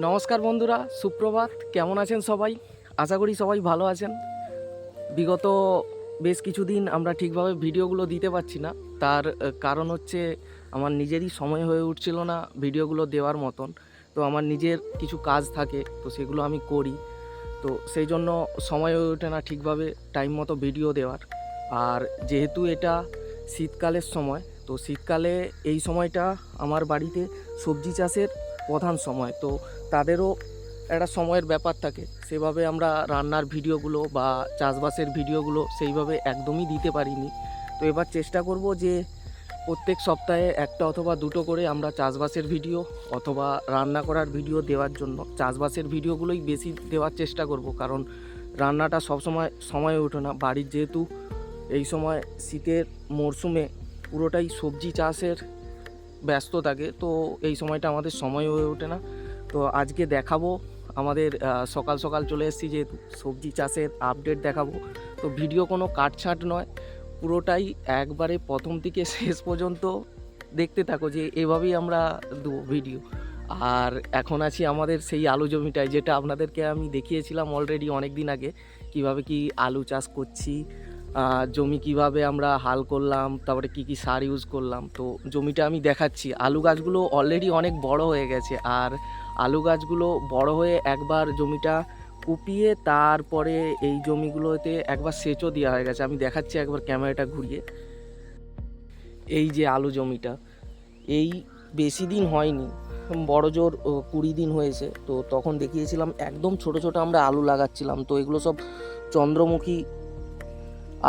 নমস্কার বন্ধুরা, সুপ্রভাত। কেমন আছেন সবাই? আশা করি সবাই ভালো আছেন। বিগত বেশ কিছুদিন আমরা ঠিকভাবে ভিডিওগুলো দিতে পারছি না। তার কারণ হচ্ছে আমার নিজেরই সময় হয়ে উঠছিল না ভিডিওগুলো দেওয়ার মতন। তো আমার নিজের কিছু কাজ থাকে, তো সেগুলো আমি করি। তো সেই জন্য সময় হয়ে ওঠে না ঠিকভাবে টাইম মতো ভিডিও দেওয়ার। আর যেহেতু এটা শীতকালের সময়, তো শীতকালে এই সময়টা আমার বাড়িতে সবজি চাষের প্রধান সময়। তো তাদেরও একটা সময়ের ব্যাপার থাকে, সেভাবে আমরা রান্নার ভিডিওগুলো বা চাষবাসের ভিডিওগুলো সেইভাবে একদমই দিতে পারিনি। তো এবার চেষ্টা করব যে প্রত্যেক সপ্তাহে একটা অথবা দুটো করে আমরা চাষবাসের ভিডিও অথবা রান্না করার ভিডিও দেওয়ার জন্য চাষবাসের ভিডিওগুলোই বেশি দেওয়ার চেষ্টা করব, কারণ রান্নাটা সময় ওঠে না। বাড়ির যেহেতু এই সময় শীতের মরশুমে পুরোটাই সবজি চাষের ব্যস্ত থাকে, তো এই সময়টা আমাদের সময় হয়ে ওঠে না। তো আজকে দেখাবো আমাদের সকাল সকাল চলে এসেছি, যেহেতু সবজি চাষের আপডেট দেখাবো। তো ভিডিও কোনো কাটছাঁট নয়, পুরোটাই একবারে প্রথম থেকে শেষ পর্যন্ত দেখতে থাকো, যে এভাবেই আমরা দেবো ভিডিও। আর এখন আছি আমাদের সেই আলু জমিটায়, যেটা আপনাদেরকে আমি দেখিয়েছিলাম অলরেডি অনেক দিন আগে, কিভাবে কি আলু চাষ করছি, জমি কিভাবে আমরা হাল করলাম, তারপরে কি কি সার ইউজ করলাম। তো জমিটা আমি দেখাচ্ছি। আলু গাছগুলো অলরেডি অনেক বড় হয়ে গেছে, আর আলু গাছগুলো বড় হয়ে একবার জমিটা কুপিয়ে তারপরে এই জমিগুলোতে একবার সেচও দেওয়া হয়ে গেছে। আমি দেখাচ্ছি একবার ক্যামেরাটা ঘুরিয়ে। এই যে আলু জমিটা, এই বেশি দিন হয়নি, বড় জোর 20 দিন হয়েছে। তো তখন দেখিয়েছিলাম একদম ছোট ছোট আমরা আলু লাগাচ্ছিলাম। তো এগুলো সব চন্দ্রমুখী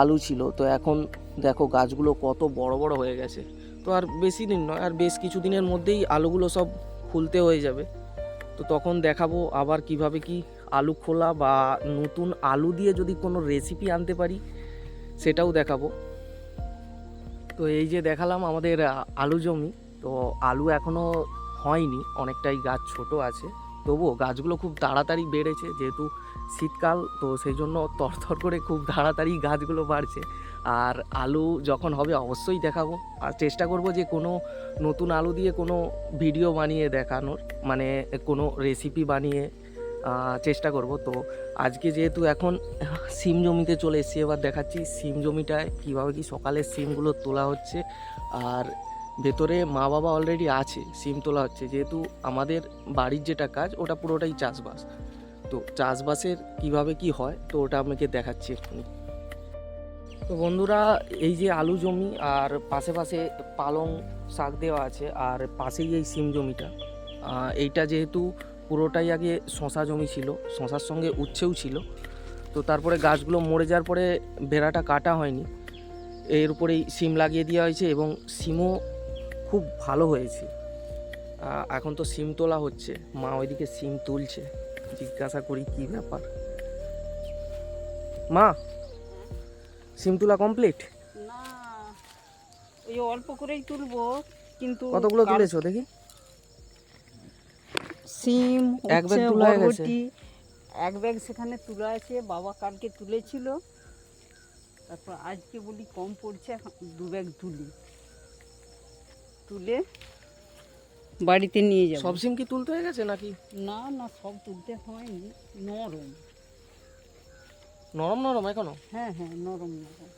আলু ছিল। তো এখন দেখো গাছগুলো কত বড় বড় হয়ে গেছে। তো আর বেশি দিন নয়, আর বেশ কিছু দিনের মধ্যেই আলুগুলো সব খুলতে হয়ে যাবে। তো তখন দেখাবো আবার কিভাবে কি আলু খোলা বা নতুন আলু দিয়ে যদি কোনো রেসিপি আনতে পারি সেটাও দেখাবো। তো এই যে দেখালাম আমাদের আলু জমি। তো আলু এখনও হয়নি, অনেকটাই গাছ ছোট আছে, তবুও গাছগুলো খুব তাড়াতাড়ি বেড়েছে। যেহেতু শীতকাল, তো সেই জন্য তরতর করে খুব তাড়াতাড়ি গাছগুলো বাড়ছে। আর আলু যখন হবে অবশ্যই দেখাবো, আর চেষ্টা করব যে কোনো নতুন আলু দিয়ে কোনো ভিডিও বানিয়ে দেখানোর, মানে কোনো রেসিপি বানিয়ে চেষ্টা করব। তো আজকে যেহেতু এখন সিম জমিতে চলে এসেছি, এবার দেখাচ্ছি সিম জমিটায় কীভাবে কি সকালে সিমগুলো তোলা হচ্ছে। আর ভেতরে মা বাবা অলরেডি আছে, সিম তোলা হচ্ছে। যেহেতু আমাদের বাড়ির যেটা কাজ ওটা পুরোটাই চাষবাস, তো চাষবাসের কিভাবে কি হয় তো ওটা আমাকে দেখাচ্ছি এক্ষুনি। তো বন্ধুরা, এই যে আলু জমি আর পাশে পাশে পালং শাক দেওয়া আছে, আর পাশেই এই সিম জমিটা। এইটা যেহেতু পুরোটাই আগে শশা জমি ছিল, শশার সঙ্গে উচ্ছেও ছিল। তো তারপরে গাছগুলো মরে যাওয়ার পরে বেড়াটা কাটা হয়নি, এর উপরেই সিম লাগিয়ে দেওয়া হয়েছে, এবং সিমও খুব ভালো হয়েছে। এখন তো সিম তোলা হচ্ছে, মা ওইদিকে সিম তুলছে। জিজ্ঞাসা করি কি ব্যাপার। মা, সিম তোলা কমপ্লিট? না, ওই অল্প করেই তুলবো, কিন্তু কতগুলো তুলেছো দেখি? সিম, এক ব্যাগ উচ্ছে, তোলা হয়ে গেছে। বরবটি এক ব্যাগ সেখানে তুলা আছে। বাবা কালকে তুলেছিল, তারপর আজকে বলি কম পড়ছে, এখন 2 ব্যাগ তুলে বাড়িতে নিয়ে যাব। সব সিম কি তুলতে হয়ে গেছে নাকি? না না, সব তুলতে হয়নি, নরম। নরম নরম এখনো? হ্যাঁ হ্যাঁ, নরম নরম।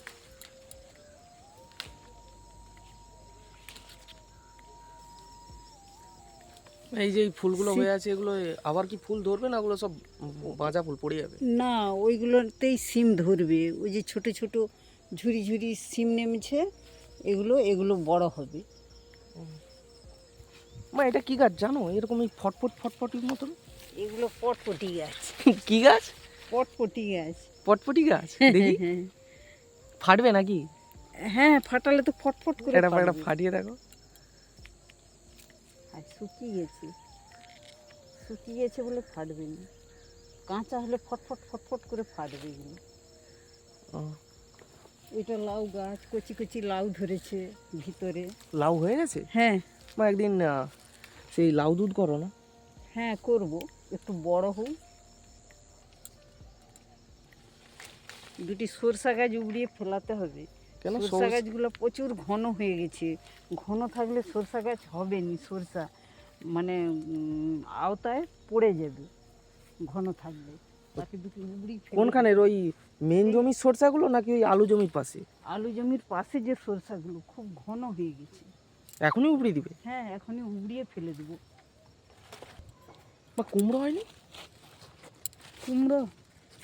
এই যে এই ফুলগুলো হয়ে আছে, এগুলো আবার কি ফুল ধরবে না? ওগুলো সব বাঁচা ফুল পড়ে যাবে? না, ওইগুলোতেই সিম ধরবে। ওই যে ছোট ছোট ঝুরি ঝুরি সিম নেমেছে, এগুলো এগুলো বড় হবে। মা, এটা কি গাছ জানো? এরকম এই ফটফট ফটফটির মতন। এগুলো পটপটি গাছ। কি গাছ? পটপটি গাছ। পটপটি গাছ? দেখি ফাটবে নাকি? হ্যাঁ, ফাটালে তো ফটফট করে এটা ফাটবে। ফাটিয়ে দেখো। আর শুকিয়ে গেছে বলে ফাটবে না, কাঁচা হলে ফটফট ফটফট করে ফাটবে এগুলো। এটা লাউ গাছ, কচি কচি লাউ ধরেছে ভিতরে। লাউ হয়ে গেছে? হ্যাঁ। মা, একদিন সেই লাউ দুধ করো না? হ্যাঁ করব, একটু বড় হোক। 2টি সরষা গাছ উবড়িয়ে ফেলাতে হবে। কেন? সরষা গাছগুলো প্রচুর ঘন হয়ে গেছে। ঘন থাকলে সরষা গাছ হবে নি। সরষা মানে আওতায় পড়ে যাবে, ঘন থাকবে। বাকি দুটো উবড়ি ফেলে কোনখানের ওই মেন জমির সরষাগুলো নাকি ওই আলু জমির পাশে? আলু জমির পাশে যে সরষাগুলো খুব ঘন হয়ে গেছে। এখনই উপড়ে দিবে? হ্যাঁ, এখনই উবড়িয়ে ফেলে দেবো। বা কুমড়ো হয়নি? কুমড়ো,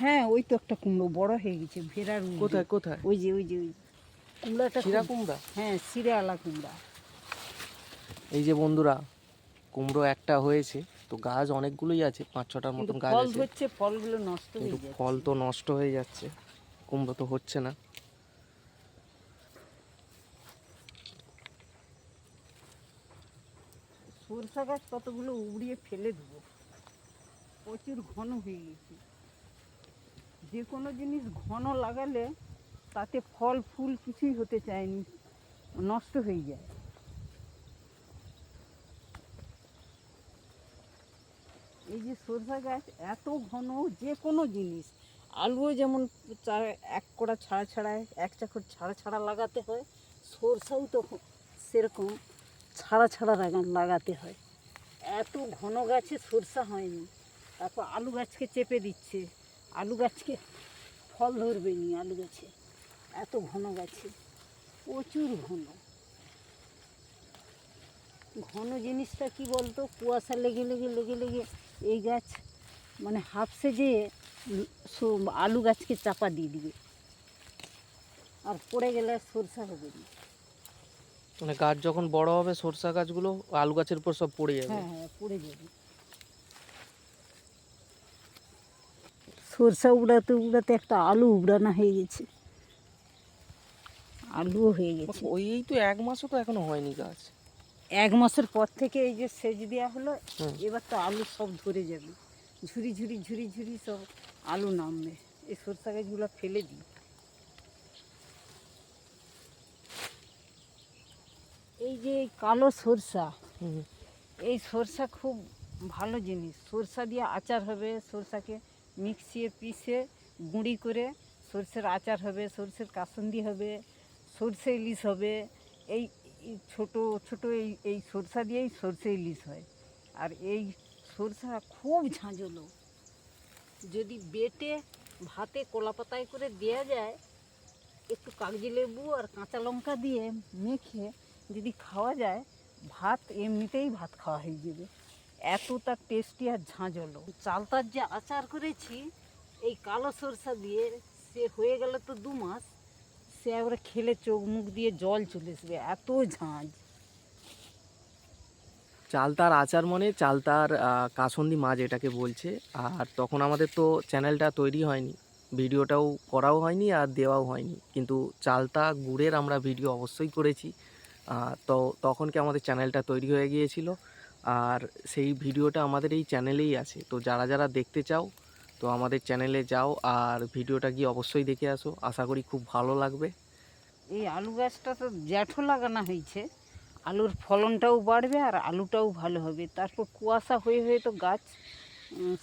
হ্যাঁ ওই তো একটা কুমড়ো বড় হয়ে গেছে, ভেড়ার উবড়ে। কোথায় কোথায়? ওই যে কুমড়াটা শিরা কুমড়া? হ্যাঁ, সিরালা কুমড়া। এই যে বন্ধুরা, কুমড়ো একটা হয়েছে, তো গাছ অনেকগুলোই আছে, 5-6টার কিন্তু মতন গাছ ফল আছে, হচ্ছে, ফলগুলো নষ্ট হয়ে কিন্তু যাচ্ছে। ফল তো নষ্ট হয়ে যাচ্ছে, কুমড়ো তো হচ্ছে না। সরষা গাছ কতগুলো উবড়িয়ে ফেলে দেবো, প্রচুর ঘন হয়ে গেছে। যে কোনো জিনিস ঘন লাগালে তাতে ফল ফুল কিছুই হতে চায়নি, নষ্ট হয়ে যায়। এই যে সরষা গাছ এত ঘন, যে কোনো জিনিস, আলুও যেমন এক কড়া ছাড়া ছাড়ায়, এক চাকর ছাড়া ছাড়া লাগাতে হয়, সরষাও তো সেরকম ছাড়া ছাড়া লাগাতে হয়। এত ঘন গাছে সরষা হয়নি। তারপর আলু গাছকে চেপে দিচ্ছে, আলু গাছকে ফল ধরবে নি, আলু গাছে এত ঘন গাছে, প্রচুর ঘন। ঘন জিনিসটা কি বলতো, কুয়াশা লেগে লেগে লেগে লেগে এই গাছ মানে হাফসে যেয়ে আলু গাছকে চাপা দিয়ে দিবে, আর পড়ে গেলে সরষা হবে না। মানে গাছ যখন বড় হবে সরষা গাছগুলো আলু গাছের উপর সব পড়ে যাবে। হ্যাঁ হ্যাঁ, পড়ে যাবে। সরষা উড়াতে উড়াতে একটা আলু উড়ানো হয়ে গেছে, আলুও হয়ে গেছে। এই তো 1 মাসও তো এখনো হয়নি গাছ। 1 মাসের পর থেকে এই যে সেচ দেওয়া হলো, হুম। এবার তো আলু সব ধরে যাবে, ঝুরি ঝুরি ঝুরি ঝুরি সব আলু নামবে। এই সরষা গাছগুলো ফেলে দিই। এই যে এই কালো সরষা, হুম। এই সরষা খুব ভালো জিনিস। সরষা দিয়ে আচার হবে, সরষাকে মিক্সিয়ে পিষে গুঁড়ি করে সরষের আচার হবে, সরষের কাসুন্দি হবে, সরষে ইলিশ হবে। এই এই ছোটো ছোটো এই সরষা দিয়েই সরষে ইলিশ হয়। আর এই সরষা খুব ঝাঁঝালো, যদি বেটে ভাতে কলা পাতায় করে দেওয়া যায়, একটু কাগজি লেবু আর কাঁচা লঙ্কা দিয়ে মেখে যদি খাওয়া যায়, ভাত এমনিতেই ভাত খাওয়া হয়ে যাবে, এতটা টেস্টি আর ঝাঁঝালো। চালতার যে আচার করেছি এই কালো সরষা দিয়ে, সে হয়ে গেল তো 2 মাস, সে একবারে খেলে চোখ মুখ দিয়ে জল চলে আসবে, এত ঝাঁঝ। চালতার আচার মানে চালতার কাসন্দি মাছ এটাকে বলছে। আর তখন আমাদের তো চ্যানেলটা তৈরি হয়নি, ভিডিওটাও করাও হয়নি আর দেওয়াও হয়নি, কিন্তু চালতা গুড়ের আমরা ভিডিও অবশ্যই করেছি। তো তখন কি আমাদের চ্যানেলটা তৈরি হয়ে গিয়েছিল, আর সেই ভিডিওটা আমাদের এই চ্যানেলেই আছে। তো যারা যারা দেখতে চাও তো আমাদের চ্যানেলে যাও আর ভিডিওটা গিয়ে অবশ্যই দেখে আসো, আশা করি খুব ভালো লাগবে। এই আলু গাছটা তো জ্যাঠো লাগানো হয়েছে, আলুর ফলনটাও বাড়বে আর আলুটাও ভালো হবে। তারপর কুয়াশা হয়ে হয়ে তো গাছ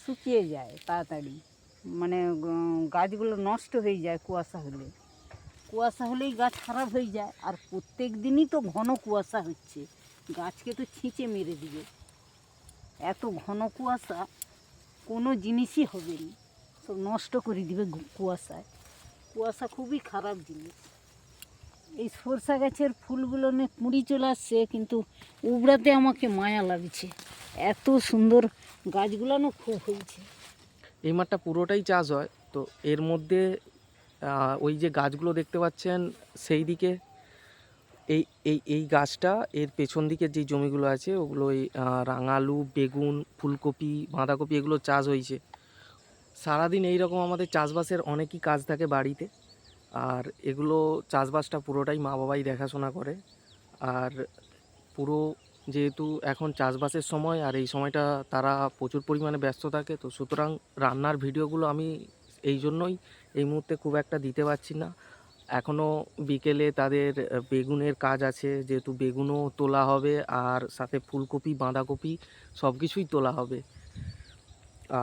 শুকিয়ে যায় তাড়াতাড়ি, মানে গাছগুলো নষ্ট হয়ে যায় কুয়াশা হলে। কুয়াশা হলেই গাছ খারাপ হয়ে যায়, আর প্রত্যেক দিনই তো ঘন কুয়াশা হচ্ছে, গাছকে তো ছিঁচে মেরে দিবে। এত ঘন কুয়াশা কোনো জিনিসই হবে না, সব নষ্ট করে দিবে কুয়াশায়। কুয়াশা খুবই খারাপ জিনিস। এই সরষা গাছের ফুলগুলো নিয়ে কুঁড়ি চলে আসছে, কিন্তু উবড়াতে আমাকে মায়া লাগছে, এত সুন্দর গাছগুলো না খুব হয়েছে। এই মাঠটা পুরোটাই চাষ হয়, তো এর মধ্যে ওই যে গাছগুলো দেখতে পাচ্ছেন সেই দিকে, এই এই এই গাছটা এর পেছন দিকের যে জমিগুলো আছে ওগুলো ওই রাঙালু, বেগুন, ফুলকপি, বাঁধাকপি এগুলো চাষ হয়েছে। সারাদিন এইরকম আমাদের চাষবাসের অনেকই কাজ থাকে বাড়িতে, আর এগুলো চাষবাসটা পুরোটাই মা বাবাই দেখাশোনা করে। আর পুরো যেহেতু এখন চাষবাসের সময় আর এই সময়টা তারা প্রচুর পরিমাণে ব্যস্ত থাকে, তো সুতরাং রান্নার ভিডিওগুলো আমি এই জন্যই এই মুহূর্তে খুব একটা দিতে পারছি না। এখনও বিকেলে তাদের বেগুনের কাজ আছে, যেহেতু বেগুনও তোলা হবে আর সাথে ফুলকপি, বাঁধাকপি সব কিছুই তোলা হবে।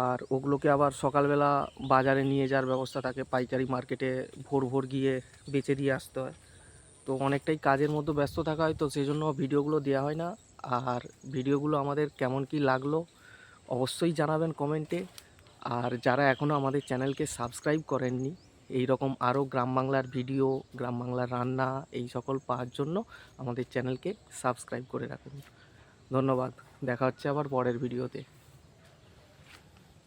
আর ওগুলোকে আবার সকালবেলা বাজারে নিয়ে যাওয়ার ব্যবস্থা থাকে, পাইকারি মার্কেটে ভোর ভোর গিয়ে বেচে দিয়ে আসতে হয়। তো অনেকটাই কাজের মধ্যে ব্যস্ত থাকা হয়, তো সেই জন্য ভিডিওগুলো দেওয়া হয় না। আর ভিডিওগুলো আমাদের কেমন কি লাগলো অবশ্যই জানাবেন কমেন্টে। আর যারা এখনও আমাদের চ্যানেলকে সাবস্ক্রাইব করেননি, এই রকম আরও গ্রাম বাংলার ভিডিও, গ্রাম বাংলার রান্না এই সকল পাওয়ার জন্য আমাদের চ্যানেলকে সাবস্ক্রাইব করে রাখুন। ধন্যবাদ। দেখা হচ্ছে আবার পরের ভিডিওতে।